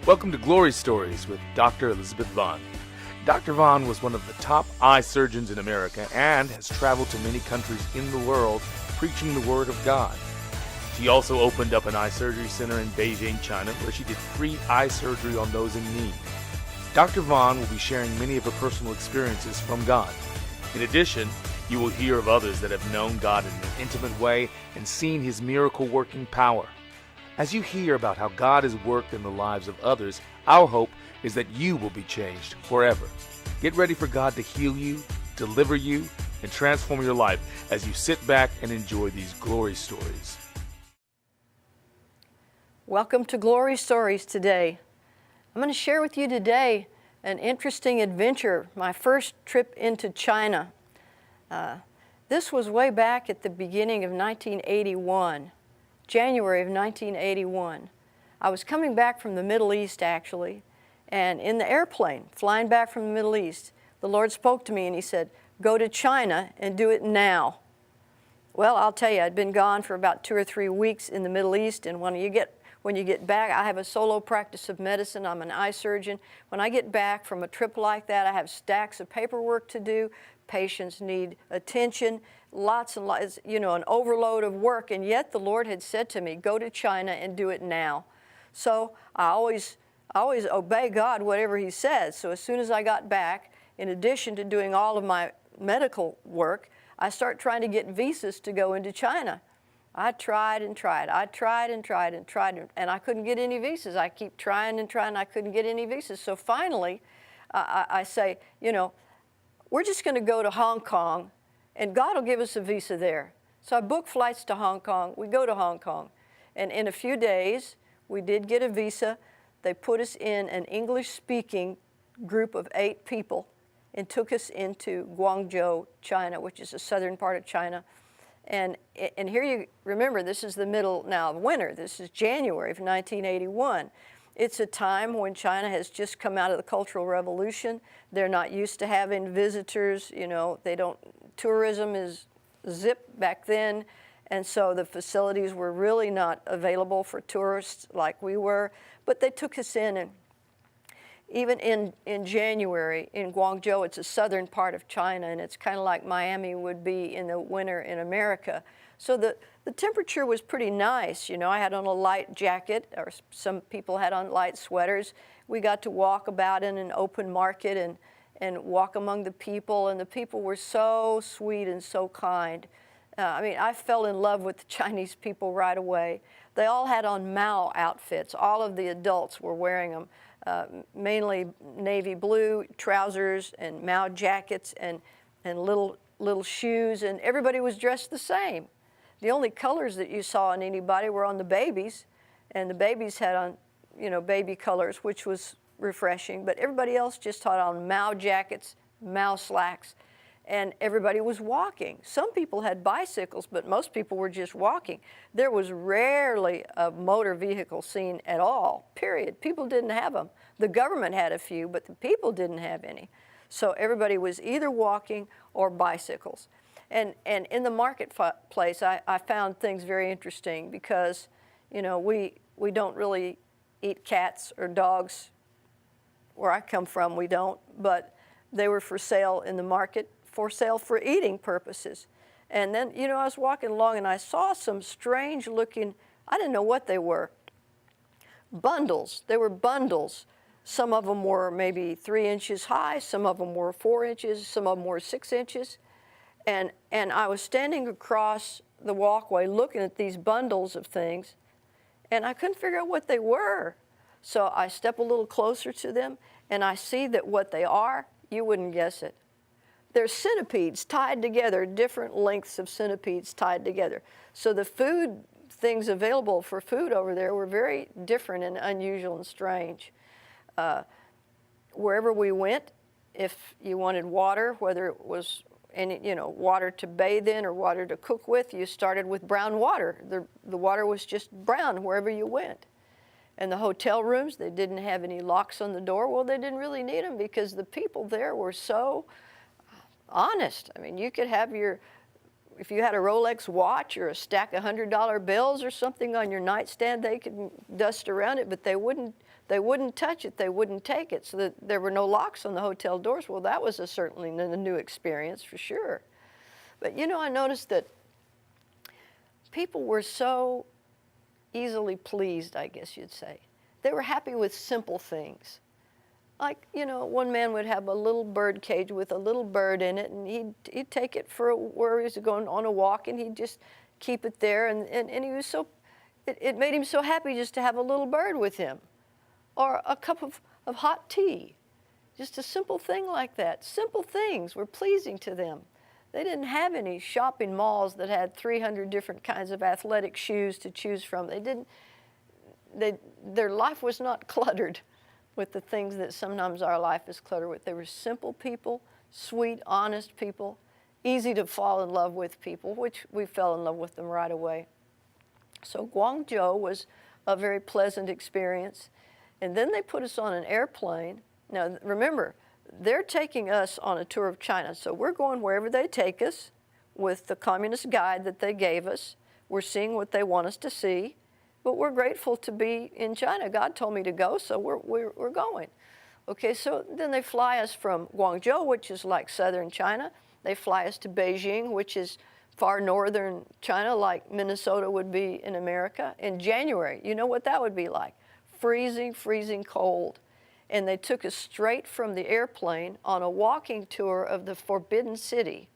Welcome to Glory Stories with Dr. Elizabeth Vaughn. Dr. Vaughn was one of the top eye surgeons in America and has traveled to many countries in the world preaching the Word of God. She also opened up an eye surgery center in Beijing, China, where she did free eye surgery on those in need. Dr. Vaughn will be sharing many of her personal experiences from God. In addition, you will hear of others that have known God in an intimate way and seen His miracle-working power. As you hear about how God has worked in the lives of others, our hope is that you will be changed forever. Get ready for God to heal you, deliver you, and transform your life as you sit back and enjoy these glory stories. Welcome to Glory Stories today. I'm going to share with you today an interesting adventure, my first trip into China. This was way back at the beginning of 1981. January of 1981. I was coming back from the Middle East, actually, and in the airplane, flying back from the Middle East, the Lord spoke to me and He said, "Go to China and do it now." Well, I'll tell you, I'd been gone for about 2 or 3 weeks in the Middle East, and when you get back, I have a solo practice of medicine. I'm an eye surgeon. When I get back from a trip like that, I have stacks of paperwork to do. Patients need attention, lots and lots, an overload of work, and yet the Lord had said to me, "Go to China and do it now." So I always obey God, whatever He says. So as soon as I got back, in addition to doing all of my medical work, I start trying to get visas to go into China. I tried and tried. I tried and tried and tried, and I couldn't get any visas. I keep trying and trying. I couldn't get any visas. So finally, I say, we're just going to go to Hong Kong, and God will give us a visa there. So I booked flights to Hong Kong. We go to Hong Kong. And in a few days, we did get a visa. They put us in an English-speaking group of 8 people and took us into Guangzhou, China, which is the southern part of China. And here you remember, this is the middle now of winter. This is January of 1981. It's a time when China has just come out of the Cultural Revolution. They're not used to having visitors, tourism is zip back then, and so the facilities were really not available for tourists like we were, but they took us in, and even in January in Guangzhou, it's a southern part of China, and it's kind of like Miami would be in the winter in America. So the temperature was pretty nice. I had on a light jacket, or some people had on light sweaters. We got to walk about in an open market and walk among the people, and the people were so sweet and so kind. I fell in love with the Chinese people right away. They all had on Mao outfits. All of the adults were wearing them, mainly navy blue trousers and Mao jackets and little shoes, and everybody was dressed the same. The only colors that you saw on anybody were on the babies, and the babies had on, baby colors, which was refreshing, but everybody else just had on Mao jackets, Mao slacks, and everybody was walking. Some people had bicycles, but most people were just walking. There was rarely a motor vehicle seen at all, period. People didn't have them. The government had a few, but the people didn't have any. So everybody was either walking or bicycles. And in the marketplace, I found things very interesting because, we don't really eat cats or dogs. Where I come from, we don't, but they were for sale in the market, for sale for eating purposes. And then, I was walking along and I saw some strange looking, I didn't know what they were, bundles. They were bundles. Some of them were maybe 3 inches high, some of them were 4 inches, some of them were 6 inches. And I was standing across the walkway looking at these bundles of things, and I couldn't figure out what they were. So I step a little closer to them, and I see that what they are, you wouldn't guess it. They're centipedes tied together, different lengths of centipedes tied together. So the food things available for food over there were very different and unusual and strange. Wherever we went, if you wanted water, whether it was water to bathe in or water to cook with, you started with brown water. The water was just brown wherever you went. And the hotel rooms, they didn't have any locks on the door. Well, they didn't really need them because the people there were so honest. You could have if you had a Rolex watch or a stack of $100 bills or something on your nightstand, they could dust around it, but they wouldn't They wouldn't touch it, they wouldn't take it. So that there were no locks on the hotel doors. Well, that was certainly a new experience for sure. But you know, I noticed that people were so easily pleased, I guess you'd say. They were happy with simple things. Like, you know, one man would have a little bird cage with a little bird in it, and he'd take it for where he was going on a walk, and he'd just keep it there, and he was so, it made him so happy just to have a little bird with him. Or a cup of hot tea. Just a simple thing like that. Simple things were pleasing to them. They didn't have any shopping malls that had 300 different kinds of athletic shoes to choose from. Their life was not cluttered with the things that sometimes our life is cluttered with. They were simple people, sweet, honest people, easy to fall in love with people, which we fell in love with them right away. So Guangzhou was a very pleasant experience. And then they put us on an airplane. Now, remember, they're taking us on a tour of China. So we're going wherever they take us with the communist guide that they gave us. We're seeing what they want us to see. But we're grateful to be in China. God told me to go, so we're going. Okay, so then they fly us from Guangzhou, which is like southern China. They fly us to Beijing, which is far northern China, like Minnesota would be in America, in January. You know what that would be like? Freezing, freezing cold. And they took us straight from the airplane on a walking tour of the Forbidden City.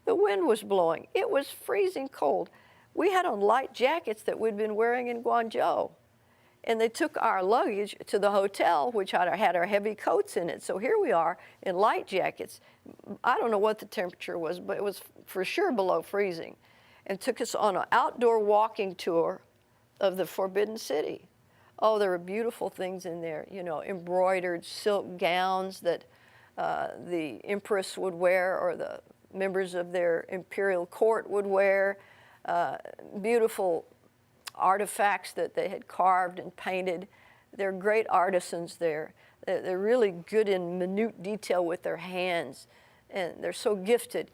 The wind was blowing. It was freezing cold. We had on light jackets that we'd been wearing in Guangzhou. And they took our luggage to the hotel, which had our heavy coats in it. So here we are in light jackets. I don't know what the temperature was, but it was for sure below freezing. And took us on an outdoor walking tour of the Forbidden City. Oh, there were beautiful things in there, you know, embroidered silk gowns that the empress would wear or the members of their imperial court would wear, beautiful artifacts that they had carved and painted. They're great artisans there. They're really good in minute detail with their hands, and they're so gifted.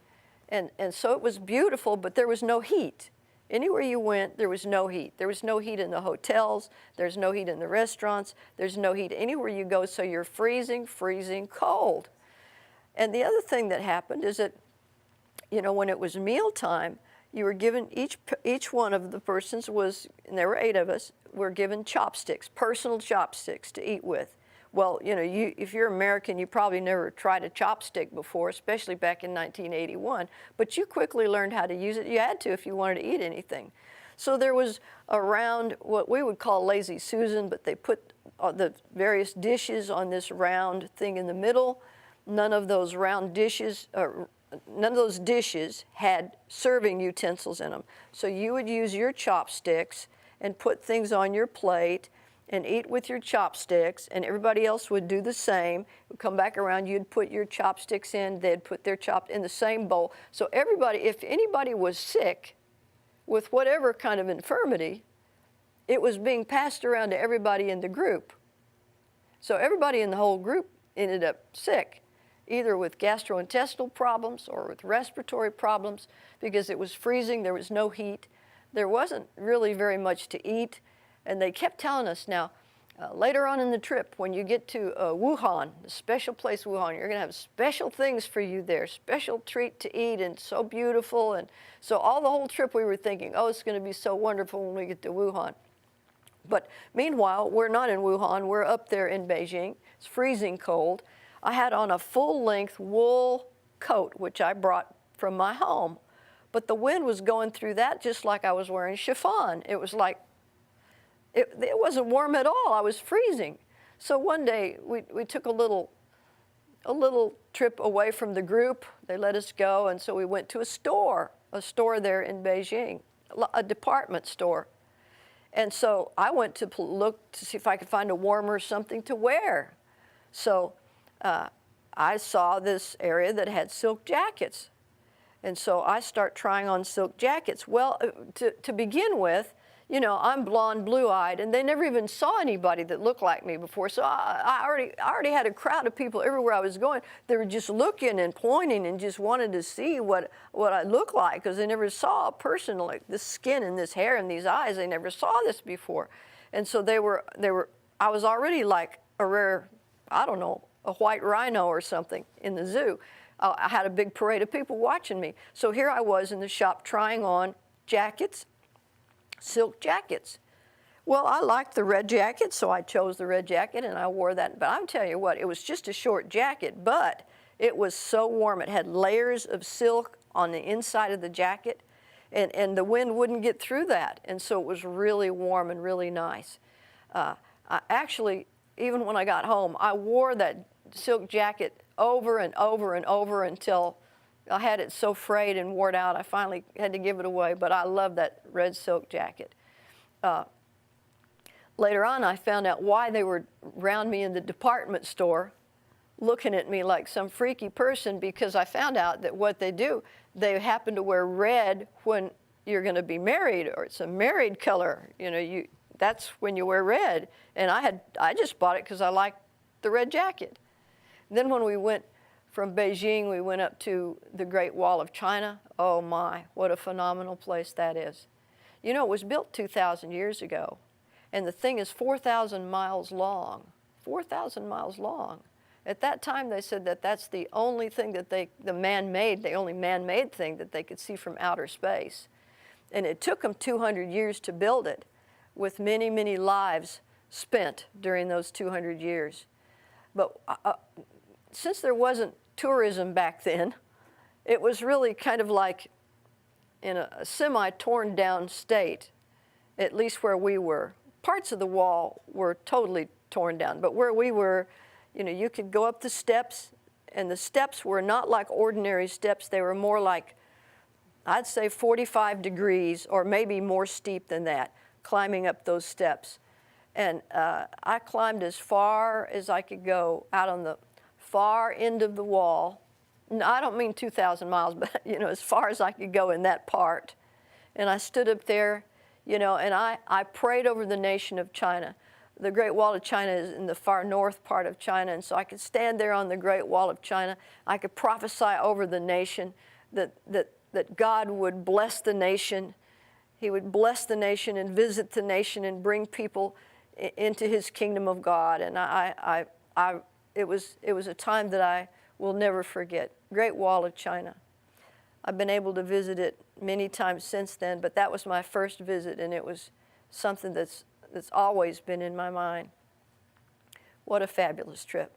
And so it was beautiful, but there was no heat. Anywhere you went, there was no heat. There was no heat in the hotels. There's no heat in the restaurants. There's no heat anywhere you go, so you're freezing, freezing cold. And the other thing that happened is that, you know, when it was mealtime, you were given, each one of the persons was, and there were 8 of us, were given chopsticks, personal chopsticks to eat with. Well, you know, if you're American, you probably never tried a chopstick before, especially back in 1981, but you quickly learned how to use it. You had to if you wanted to eat anything. So there was a round, what we would call Lazy Susan, but they put the various dishes on this round thing in the middle. None of those dishes had serving utensils in them. So you would use your chopsticks and put things on your plate and eat with your chopsticks, and everybody else would do the same. It would come back around, you'd put your chopsticks in, they'd put their in the same bowl. So everybody, if anybody was sick with whatever kind of infirmity, it was being passed around to everybody in the group. So everybody in the whole group ended up sick, either with gastrointestinal problems or with respiratory problems, because it was freezing, there was no heat. There wasn't really very much to eat. And they kept telling us now, later on in the trip, when you get to Wuhan, the special place Wuhan, you're going to have special things for you there, special treat to eat, and so beautiful. And so all the whole trip we were thinking, oh, it's going to be so wonderful when we get to Wuhan. But meanwhile, we're not in Wuhan. We're up there in Beijing. It's freezing cold. I had on a full-length wool coat, which I brought from my home. But the wind was going through that just like I was wearing chiffon. It was like, it wasn't warm at all. I was freezing. So one day we took a little trip away from the group. They let us go, and so we went to a store there in Beijing, a department store. And so I went to look to see if I could find a warmer something to wear. So I saw this area that had silk jackets. And so I start trying on silk jackets. Well, to begin with, you know, I'm blonde, blue-eyed, and they never even saw anybody that looked like me before. So I already had a crowd of people everywhere I was going. They were just looking and pointing and just wanted to see what I looked like, because they never saw a person like this skin and this hair and these eyes. They never saw this before. And so they were I was already like a rare, I don't know, a white rhino or something in the zoo. I had a big parade of people watching me. So here I was in the shop trying on jackets, silk jackets. Well, I liked the red jacket, so I chose the red jacket and I wore that. But I'm telling you what, it was just a short jacket, but it was so warm. It had layers of silk on the inside of the jacket, and the wind wouldn't get through that. And so it was really warm and really nice. I actually, even when I got home, I wore that silk jacket over and over and over until I had it so frayed and worn out, I finally had to give it away. But I love that red silk jacket. Later on, I found out why they were around me in the department store looking at me like some freaky person, because I found out that what they do, they happen to wear red when you're going to be married, or it's a married color. You know, that's when you wear red. And I just bought it because I liked the red jacket. Then when we went from Beijing, we went up to the Great Wall of China. Oh my, what a phenomenal place that is. You know, it was built 2,000 years ago. And the thing is 4,000 miles long, 4,000 miles long. At that time, they said that that's the only thing that the only man-made thing that they could see from outer space. And it took them 200 years to build it, with many, many lives spent during those 200 years. But since there wasn't tourism back then, it was really kind of like in a semi-torn down state, at least where we were. Parts of the wall were totally torn down, but where we were, you know, you could go up the steps, and the steps were not like ordinary steps. They were more like, I'd say 45 degrees or maybe more steep than that, climbing up those steps. And I climbed as far as I could go out on the far end of the wall. No, I don't mean 2,000 miles, but, you know, as far as I could go in that part. And I stood up there, you know, and I prayed over the nation of China. The Great Wall of China is in the far north part of China, and so I could stand there on the Great Wall of China. I could prophesy over the nation that God would bless the nation. He would bless the nation and visit the nation and bring people into His kingdom of God. And it was a time that I will never forget. Great Wall of China. I've been able to visit it many times since then, but that was my first visit, and it was something that's always been in my mind. What a fabulous trip.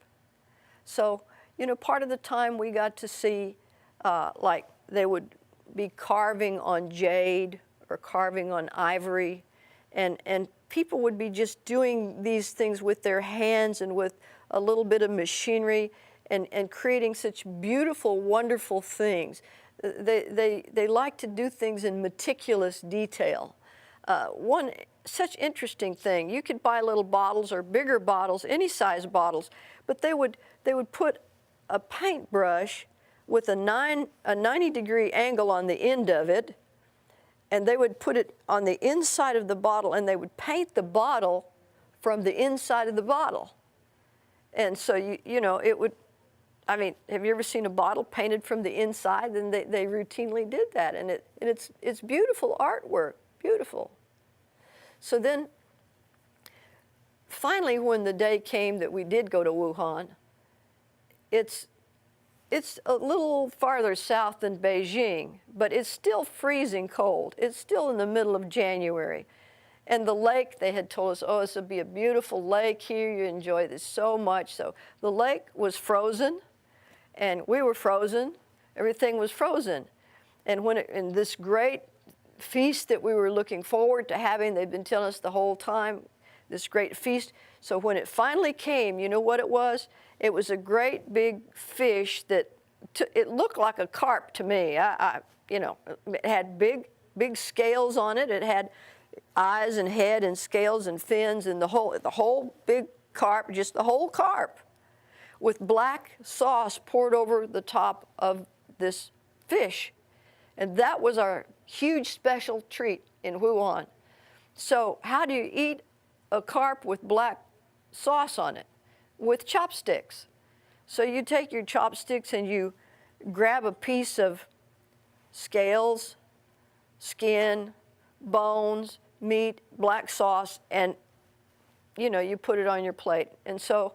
So, you know, part of the time we got to see, like they would be carving on jade or carving on ivory, and people would be just doing these things with their hands and with a little bit of machinery and creating such beautiful, wonderful things. They like to do things in meticulous detail. One such interesting thing, you could buy little bottles or bigger bottles, any size bottles, but they would put a paintbrush with a 90-degree angle on the end of it, and they would put it on the inside of the bottle, and they would paint the bottle from the inside of the bottle. And so, you know, it would, I mean, have you ever seen a bottle painted from the inside? Then they routinely did that, and it's beautiful artwork, beautiful. So then, finally, when the day came that we did go to Wuhan, it's a little farther south than Beijing, but it's still freezing cold. It's still in the middle of January. And the lake, they had told us, oh, this will be a beautiful lake here. You enjoy this so much. So the lake was frozen, and we were frozen. Everything was frozen. And in this great feast that we were looking forward to having, they'd been telling us the whole time, this great feast. So when it finally came, you know what it was? It was a great big fish that it looked like a carp to me. You know, it had big scales on it. It had eyes and head and scales and fins, and the whole big carp, just the whole carp, with black sauce poured over the top of this fish. And that was our huge special treat in Wuhan. So how do you eat a carp with black sauce on it? With chopsticks. So you take your chopsticks and you grab a piece of scales, skin, bones, meat, black sauce, and you know, you put it on your plate. And so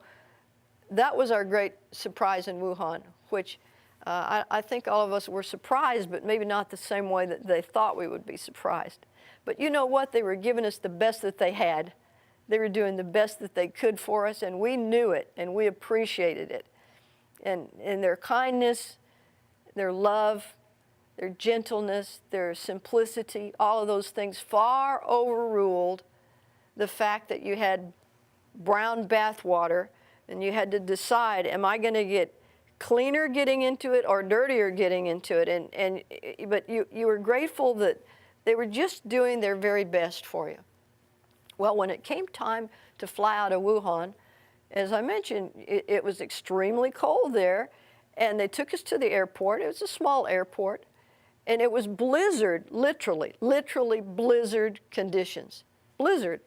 that was our great surprise in Wuhan, which I think all of us were surprised, but maybe not the same way that they thought we would be surprised. But you know what? They were giving us the best that they had. They were doing the best that they could for us, and we knew it, and we appreciated it. And their kindness, their love, their gentleness, their simplicity, all of those things far overruled the fact that you had brown bath water and you had to decide, am I going to get cleaner getting into it or dirtier getting into it? But you were grateful that they were just doing their very best for you. Well, when it came time to fly out of Wuhan, as I mentioned, it was extremely cold there, and they took us to the airport. It was a small airport, and it was blizzard, literally blizzard conditions, blizzard.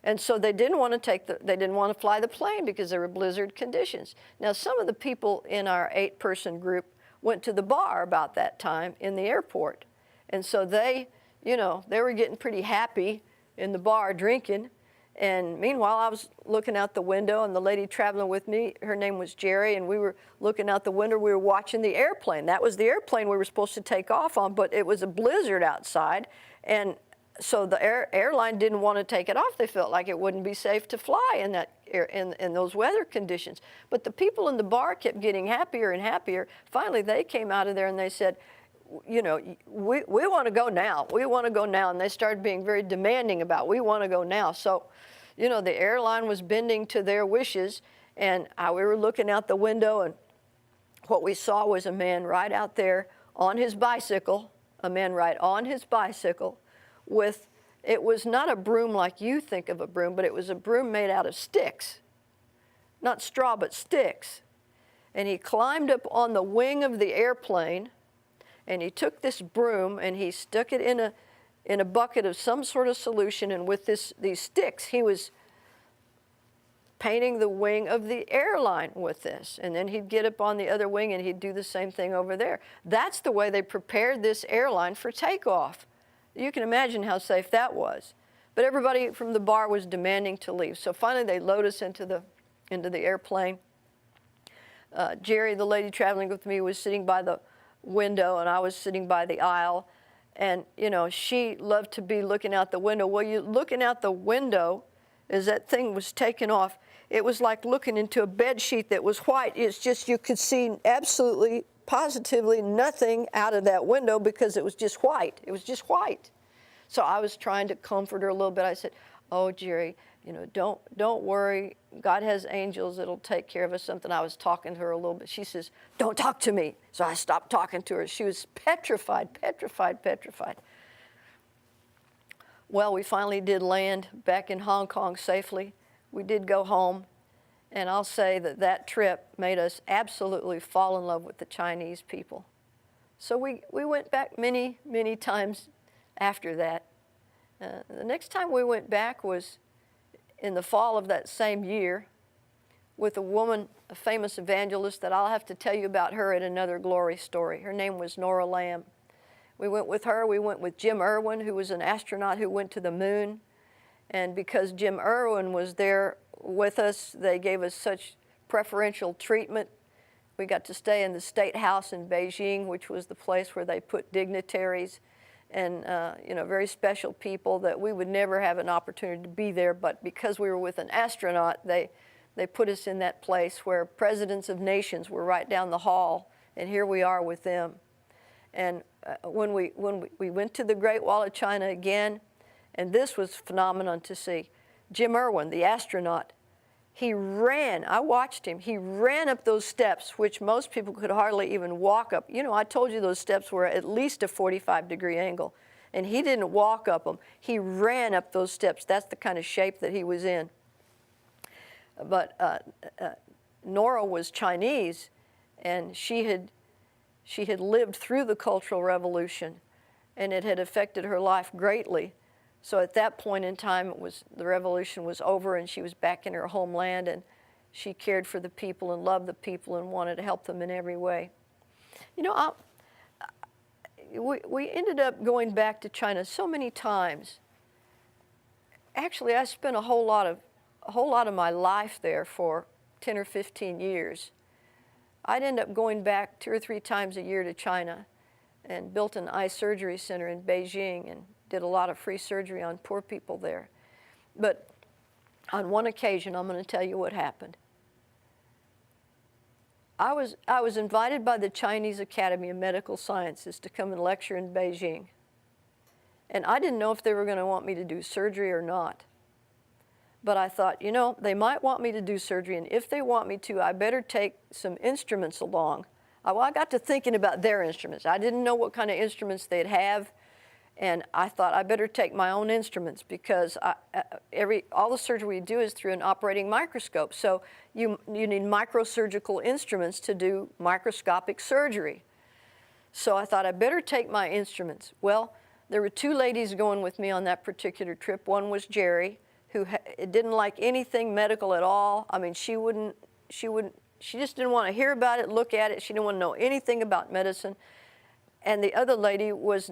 And so they didn't want to fly the plane because there were blizzard conditions. Now, some of the people in our 8-person group went to the bar about that time in the airport. And so they were getting pretty happy in the bar drinking. And meanwhile, I was looking out the window, and the lady traveling with me, her name was Jerry, and we were looking out the window. We were watching the airplane. That was the airplane we were supposed to take off on, but it was a blizzard outside. And so the airline didn't want to take it off. They felt like it wouldn't be safe to fly in those weather conditions. But the people in the bar kept getting happier and happier. Finally, they came out of there and they said, you know, we want to go now. We want to go now. And they started being very demanding about, we want to go now. So, you know, the airline was bending to their wishes, and we were looking out the window, and what we saw was a man right out there on his bicycle, with, it was not a broom like you think of a broom, but it was a broom made out of sticks. Not straw, but sticks. And he climbed up on the wing of the airplane, and he took this broom and he stuck it in a bucket of some sort of solution, and with these sticks, he was painting the wing of the airline with this. And then he'd get up on the other wing and he'd do the same thing over there. That's the way they prepared this airline for takeoff. You can imagine how safe that was. But everybody from the bar was demanding to leave. So finally they load us into the airplane. Jerry, the lady traveling with me, was sitting by the window, and I was sitting by the aisle. And, you know, she loved to be looking out the window. Well, you're looking out the window as that thing was taking off. It was like looking into a bed sheet that was white. It's just, you could see absolutely, positively nothing out of that window because it was just white. It was just white. So I was trying to comfort her a little bit. I said, oh, Jerry, you know, don't worry. God has angels that'll take care of us. Something. I was talking to her a little bit. She says, don't talk to me. So I stopped talking to her. She was petrified. Well, we finally did land back in Hong Kong safely. We did go home. And I'll say that trip made us absolutely fall in love with the Chinese people. So we went back many, many times after that. The next time we went back was in the fall of that same year with a woman, a famous evangelist that I'll have to tell you about her in another glory story. Her name was Nora Lamb. We went with her. We went with Jim Irwin, who was an astronaut who went to the moon. And because Jim Irwin was there with us, they gave us such preferential treatment. We got to stay in the State House in Beijing, which was the place where they put dignitaries and very special people that we would never have an opportunity to be there. But because we were with an astronaut, they put us in that place where presidents of nations were right down the hall, and here we are with them. And when we went to the Great Wall of China again, and this was phenomenon to see. Jim Irwin, the astronaut, he ran. I watched him. He ran up those steps, which most people could hardly even walk up. You know, I told you those steps were at least a 45-degree angle, and he didn't walk up them. He ran up those steps. That's the kind of shape that he was in. But Nora was Chinese, and she had lived through the Cultural Revolution, and it had affected her life greatly. So at that point in time, the revolution was over, and she was back in her homeland, and she cared for the people and loved the people and wanted to help them in every way. You know, we ended up going back to China so many times. Actually, I spent a whole lot a whole lot of my life there for 10 or 15 years. I'd end up going back 2 or 3 times a year to China and built an eye surgery center in Beijing and did a lot of free surgery on poor people there. But on one occasion, I'm going to tell you what happened. I was invited by the Chinese Academy of Medical Sciences to come and lecture in Beijing. And I didn't know if they were going to want me to do surgery or not. But I thought, you know, they might want me to do surgery, and if they want me to, I better take some instruments along. Well, I got to thinking about their instruments. I didn't know what kind of instruments they'd have, and I thought I better take my own instruments because all the surgery we do is through an operating microscope. So you need microsurgical instruments to do microscopic surgery. So I thought I better take my instruments. Well, there were 2 ladies going with me on that particular trip. One was Jerry, who didn't like anything medical at all. I mean, she just didn't want to hear about it, look at it. She didn't want to know anything about medicine. And the other lady was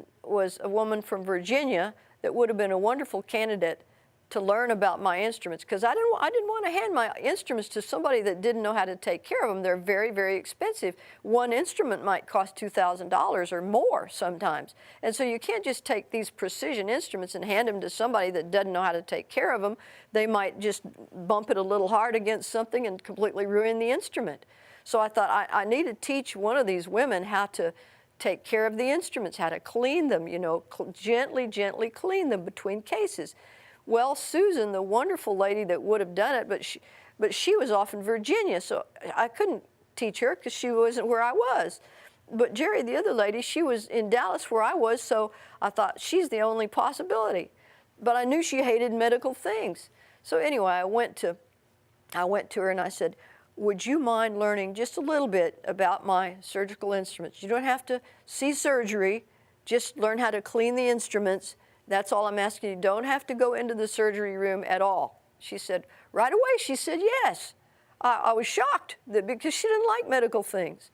a woman from Virginia that would have been a wonderful candidate to learn about my instruments, because I didn't want to hand my instruments to somebody that didn't know how to take care of them. They're very, very expensive. One instrument might cost $2,000 or more sometimes. And so you can't just take these precision instruments and hand them to somebody that doesn't know how to take care of them. They might just bump it a little hard against something and completely ruin the instrument. So I thought I need to teach one of these women how to take care of the instruments, how to clean them, you know, gently clean them between cases. Well, Susan, the wonderful lady that would have done it, but she was off in Virginia, so I couldn't teach her because she wasn't where I was. But Jerry, the other lady, she was in Dallas where I was, so I thought she's the only possibility. But I knew she hated medical things. So anyway, I went to her and I said, would you mind learning just a little bit about my surgical instruments? You don't have to see surgery, just learn how to clean the instruments. That's all I'm asking you. Don't have to go into the surgery room at all. She said, right away, she said yes. I was shocked because she didn't like medical things.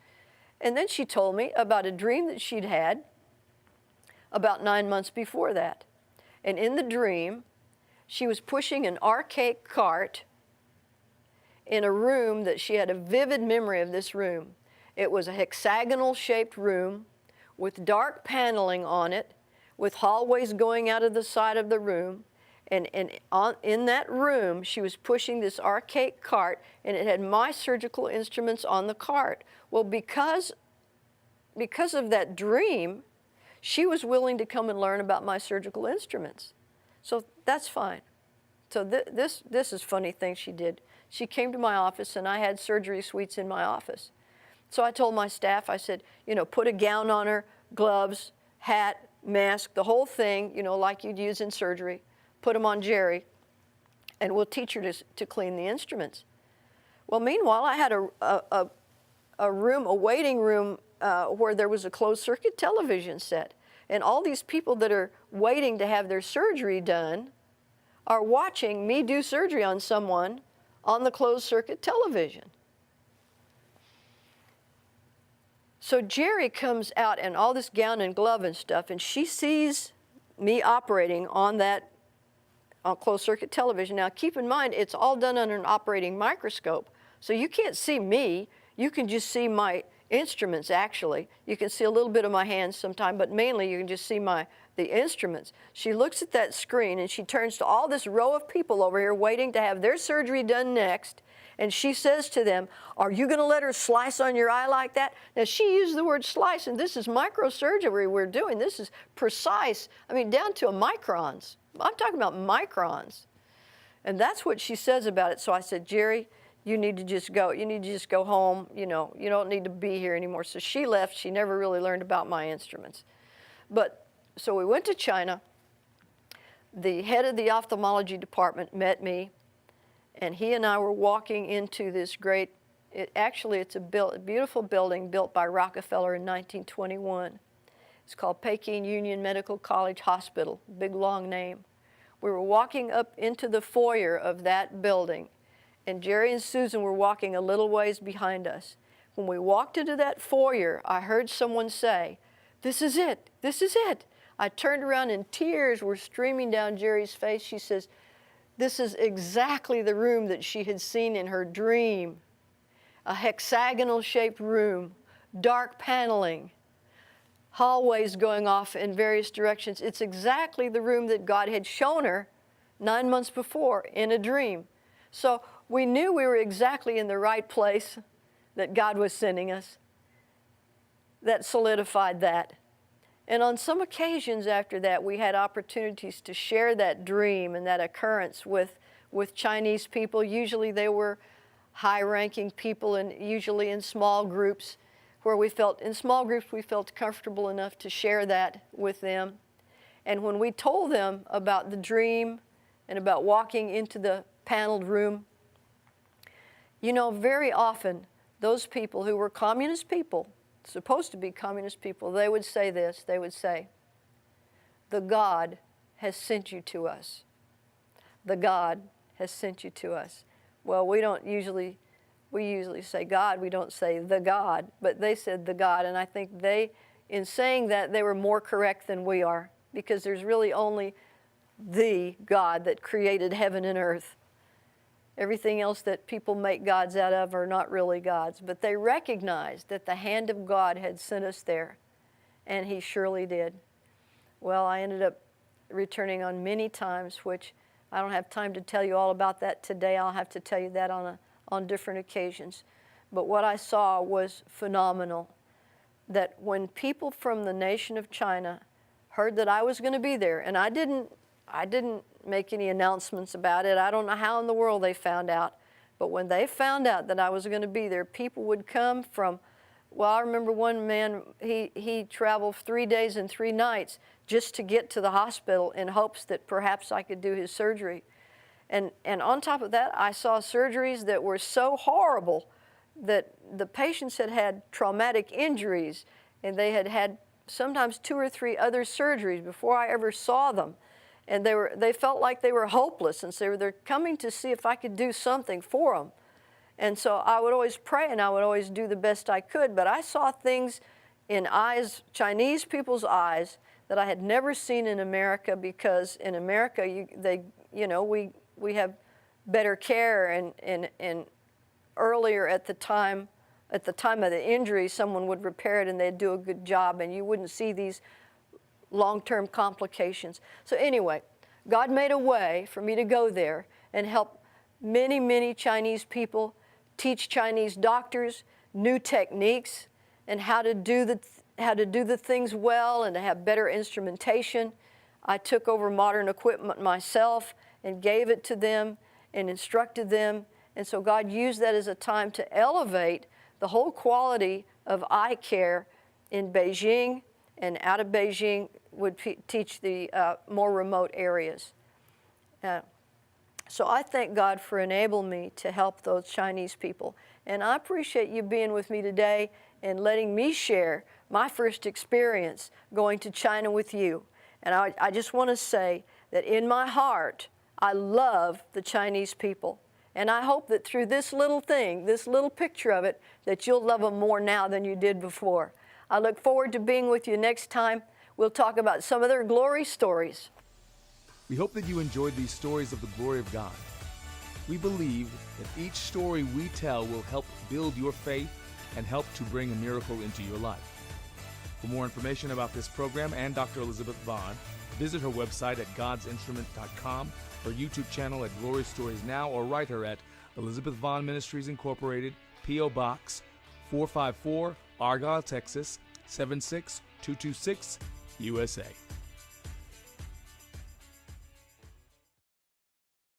And then she told me about a dream that she'd had about 9 months before that. And in the dream, she was pushing an archaic cart in a room that she had a vivid memory of this room. It was a hexagonal-shaped room with dark paneling on it, with hallways going out of the side of the room. And in that room, she was pushing this archaic cart, and it had my surgical instruments on the cart. Well, because of that dream, she was willing to come and learn about my surgical instruments. So that's fine. So this is a funny thing she did. She came to my office, and I had surgery suites in my office. So I told my staff, I said, you know, put a gown on her, gloves, hat, mask, the whole thing, you know, like you'd use in surgery. Put them on Jerry, and we'll teach her to clean the instruments. Well, meanwhile, I had a waiting room where there was a closed-circuit television set. And all these people that are waiting to have their surgery done are watching me do surgery on someone on the closed-circuit television. So Jerry comes out in all this gown and glove and stuff, and she sees me operating on that closed-circuit television. Now, keep in mind, it's all done under an operating microscope, so you can't see me. You can just see my instruments, actually. You can see a little bit of my hands sometime, but mainly you can just see the instruments. She looks at that screen, and she turns to all this row of people over here waiting to have their surgery done next, and she says to them, are you going to let her slice on your eye like that? Now, she used the word slice, and this is microsurgery we're doing. This is precise, I mean, down to microns. I'm talking about microns. And that's what she says about it. So I said, Jerry, you need to just go. You need to just go home. You know, you don't need to be here anymore. So she left. She never really learned about my instruments. But so we went to China. The head of the ophthalmology department met me, and he and I were walking into this great, it's a beautiful building built by Rockefeller in 1921. It's called Peking Union Medical College Hospital, big long name. We were walking up into the foyer of that building, and Jerry and Susan were walking a little ways behind us. When we walked into that foyer, I heard someone say, this is it, this is it. I turned around and tears were streaming down Jerry's face. She says, This is exactly the room that she had seen in her dream. A hexagonal-shaped room, dark paneling, hallways going off in various directions. It's exactly the room that God had shown her 9 months before in a dream. So we knew we were exactly in the right place that God was sending us. That solidified that. And on some occasions after that, we had opportunities to share that dream and that occurrence with Chinese people. Usually they were high-ranking people, and usually in small groups where we felt comfortable enough to share that with them. And when we told them about the dream and about walking into the paneled room, you know, very often those people who were communist people, supposed to be communist people, they would say this. They would say, "The God has sent you to us. The God has sent you to us." Well, we usually say God, we don't say the God, but they said the God, and I think in saying that, they were more correct than we are, because there's really only the God that created heaven and earth. Everything else that people make gods out of are not really gods. But they recognized that the hand of God had sent us there, and He surely did. Well, I ended up returning on many times, which I don't have time to tell you all about that today. I'll have to tell you that on different occasions. But what I saw was phenomenal. That when people from the nation of China heard that I was going to be there, and I didn't make any announcements about it. I don't know how in the world they found out. But when they found out that I was going to be there, people would come from, well, I remember one man, he traveled 3 days and 3 nights just to get to the hospital in hopes that perhaps I could do his surgery. And on top of that, I saw surgeries that were so horrible that the patients had had traumatic injuries, and they had had sometimes 2 or 3 other surgeries before I ever saw them. And they felt like they were hopeless, and so they're coming to see if I could do something for them. And so I would always pray, and I would always do the best I could. But I saw things in Chinese people's eyes that I had never seen in America, because in America, we have better care, and earlier at the time of the injury, someone would repair it and they'd do a good job, and you wouldn't see these long-term complications. So anyway, God made a way for me to go there and help many, many Chinese people, teach Chinese doctors new techniques and how to do the things well and to have better instrumentation. I took over modern equipment myself and gave it to them and instructed them. And so God used that as a time to elevate the whole quality of eye care in Beijing, and out of Beijing would teach the more remote areas. So I thank God for enabling me to help those Chinese people. And I appreciate you being with me today and letting me share my first experience going to China with you. And I just want to say that in my heart, I love the Chinese people. And I hope that through this little thing, this little picture of it, that you'll love them more now than you did before. I look forward to being with you next time. We'll talk about some of their glory stories. We hope that you enjoyed these stories of the glory of God. We believe that each story we tell will help build your faith and help to bring a miracle into your life. For more information about this program and Dr. Elizabeth Vaughn, visit her website at godsinstrument.com, her YouTube channel at Glory Stories Now, or write her at Elizabeth Vaughn Ministries Incorporated, P.O. Box 454, Argyle, Texas 76226, USA.